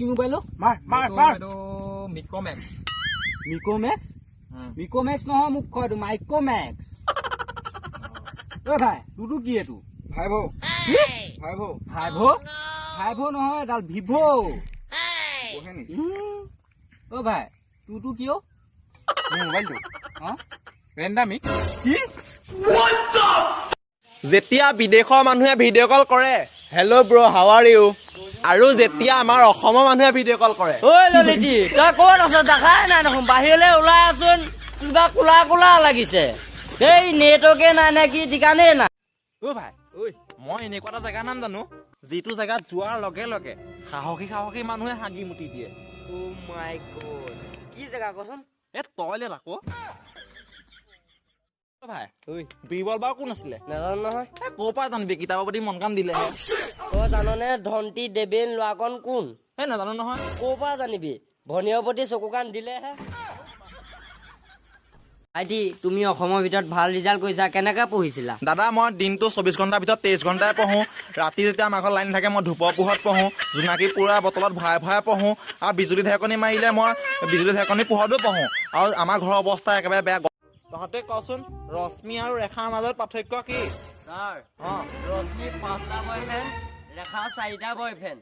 কি মোবাইল মাৰ মাৰ মাৰ মিকমেক্স মিকমেক্স মিকমেক্স নহয় মোক কয় মাইক্ৰমেক্স ভাই তোৰতো কি এইটো 5 5 নহয় এডাল ভিভ' ওহে নি ভাই তোৰতো কিয় মোবাইলটো ৰেণ্ডামিক কি যেতিয়া বিদেশৰ মানুহে ভিডিঅ' কল কৰে hello' bro how are you আৰু যেতিয়া আমাৰ অসমৰ মানুহে ভিডিঅ' কল কৰে ঐ ললিতি তই ক'ত আছ দেখাই নাই দেখোন বাহিৰলৈ ওলাই আছোন কিবা কোলা কোলা লাগিছে এই নেটৱৰ্কে নাই নে কি ঠিকানেই নাই ভাই ঐ মই এনেকুৱা এটা জেগাৰ নাম জানো যিটো জেগাত যোৱাৰ লগে লগে সাহসী মানুহে হাগি মুতি দিয়ে ও মাই গড কি জেগা কচোন টয়লেট আকৌ ভাই ঐ বীৰবল বাৰু কোন আছিলে নাজানো নহয় ক'ৰ পৰা জানিবি কিতাপৰ প্ৰতি মন কাম দিলেহে তই জাননে ধন্তি দেবেন ল'ৰাকণ কোন নাজানো নহয় ক'ৰ পৰা জানিবি ভনীয়ৰ প্ৰতি চকু কাণ দিলেহে ভাইটি তুমি অসমৰ ভিতৰত ভাল ৰিজাল্ট কৰিছা কেনেকৈ পঢ়িছিলা দাদা মই দিনটো 24 ঘণ্টাৰ ভিতৰত 23 ঘণ্টাই পঢ়োঁ ৰাতি যেতিয়া আমাৰ ঘৰত লাইন থাকে মই ধূপৰ পোহৰত পঢ়োঁ জোনাকী পুৰা বটলত ভৰাই পঢ়োঁ আৰু বিজুলী ঢেৰেকনি মাৰিলে মই বিজুলী ঢেৰেকনি পোহৰতো পঢ়োঁ আৰু আমাৰ ঘৰৰ অৱস্থা একেবাৰে বেয়া তহঁতে কচোন ৰশ্মি আৰু ৰেখাৰ মাজত পাৰ্থক্য কি ছাৰ ৰশ্মি 5টা বয়ফ্ৰেণ্ড ৰেখা 4টা বয়ফ্ৰেণ্ড